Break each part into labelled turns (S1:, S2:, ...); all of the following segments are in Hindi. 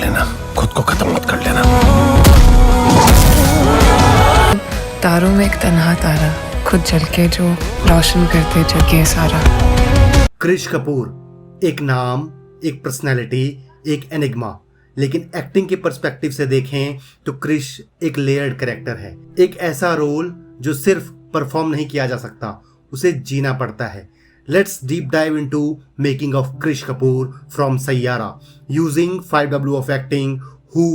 S1: लेना, खुद को खत्म मत कर लेना।
S2: तारों में एक तन्हा तारा, खुद जल के जो रोशन करते जग ये सारा।
S3: क्रिश कपूर एक नाम, एक पर्सनैलिटी, एक एनिग्मा। लेकिन एक्टिंग के पर्सपेक्टिव से देखें तो क्रिश एक लेयर्ड कैरेक्टर है। एक ऐसा रोल जो सिर्फ परफॉर्म नहीं किया जा सकता, उसे जीना पड़ता है। Let's deep dive into making of Krish Kapoor from Saiyaara using 5W of acting, who,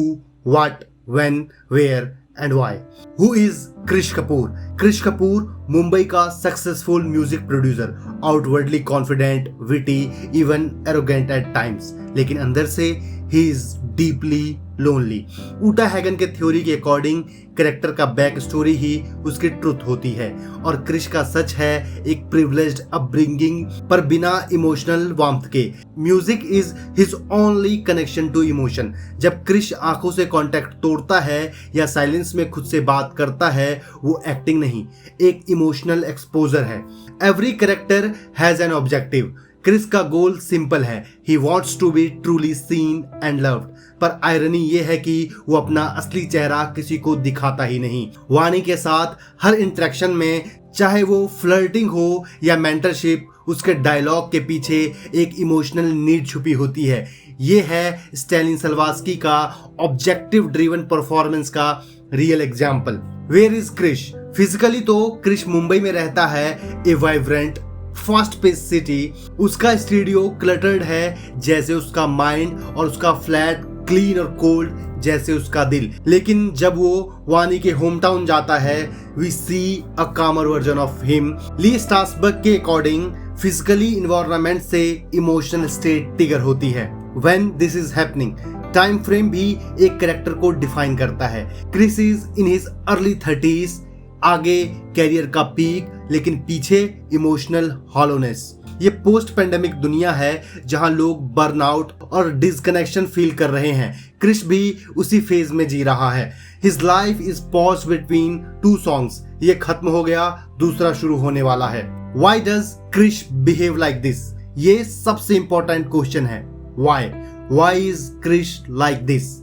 S3: what, when, where and why. Who is Krish Kapoor? Krish Kapoor Mumbai का successful music producer, outwardly confident, witty, even arrogant at times, लेकिन अंदर से ही is deeply lonely. Uta Hagen के थ्योरी के अकॉर्डिंग कैरेक्टर का बैक स्टोरी ही उसकी ट्रुथ होती है, और क्रिश का सच है एक प्रिविलेज्ड अपब्रिंगिंग पर बिना इमोशनल वार्मथ के। Music is his only connection to emotion. जब क्रिश आंखों से कांटेक्ट तोड़ता है या साइलेंस में खुद से बात करता है, वो एक्टिंग नहीं, एक इमोशनल एक्सपोजर है। Every character has an objective. Kris का गोल सिंपल है, he wants to be truly seen and loved. पर आयरनी ये है कि वो अपना असली चेहरा किसी को दिखाता ही नहीं। वानी के साथ हर इंटरेक्शन में, चाहे वो फ्लर्टिंग हो या मेंटरशिप, उसके डायलॉग के पीछे एक इमोशनल नीड छुपी होती है। ये है स्टैलिन सलवास्की का ऑब्जेक्टिव ड्रिवन परफॉर्मेंस का real example. Where is Krish? Physically तो क्रिश मुंबई में रहता है, a vibrant fast pace city. उसका स्टूडियो क्लटर्ड है जैसे उसका माइंड, और उसका फ्लैट क्लीन और कोल्ड जैसे उसका दिल। लेकिन जब वो वानी के होम टाउन जाता है, we see a calmer version of him. Lee Strasberg के अकॉर्डिंग फिजिकली इन्वायरमेंट से इमोशनल स्टेट ट्रिगर होती है। When this is happening, time frame भी एक कैरेक्टर को डिफाइन करता है। Kris is in his early 30s, आगे कैरियर का पीक, लेकिन पीछे इमोशनल हॉलोनेस। ये पोस्ट पेंडेमिक दुनिया है जहां लोग बर्नआउट और डिस्कनेक्शन फील कर रहे हैं। क्रिश भी उसी फेज में जी रहा है। His life is pause between two songs. ये खत्म हो गया, दूसरा शुरू होने वाला है। Why does Krish behave like this? ये सबसे इंपॉर्टेंट क्वेश्चन है। Why is Krish like this?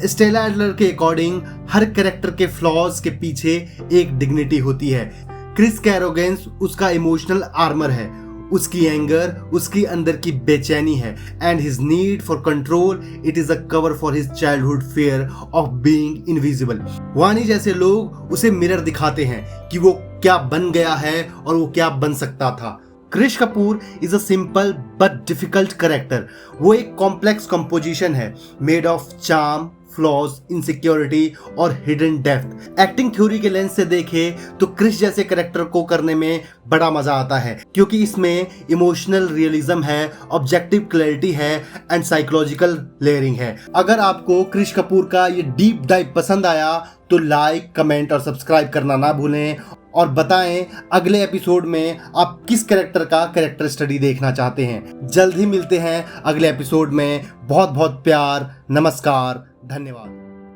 S3: Stella Adler के अकॉर्डिंग हर कैरेक्टर के फ्लॉज के पीछे एक डिग्निटी होती है। क्रिस का एरोगेंस उसका इमोशनल आर्मर है, उसकी एंगर उसकी अंदर की बेचैनी है, and his need for control, it is a cover for his childhood fear of being invisible. वानी जैसे लोग उसे मिरर दिखाते हैं कि वो क्या बन गया है और वो क्या बन सकता था। Krish Kapoor is a simple but difficult character. वो एक कॉम्प्लेक्स कंपोजिशन है, made of charm, flaws, insecurity और हिडन डेप्थ। एक्टिंग थ्योरी के लेंस से देखे तो क्रिश जैसे कैरेक्टर को करने में बड़ा मजा आता है, क्योंकि इसमें इमोशनल रियलिज्म है, ऑब्जेक्टिव क्लैरिटी है एंड साइकोलॉजिकल लेयरिंग है। अगर आपको क्रिश कपूर का ये डीप डाइव पसंद आया तो लाइक, कमेंट और सब्सक्राइब करना ना भूलें, और बताएं अगले एपिसोड में आप किस कैरेक्टर का कैरेक्टर स्टडी देखना चाहते हैं। जल्द ही मिलते हैं अगले एपिसोड में। बहुत बहुत प्यार, नमस्कार, धन्यवाद।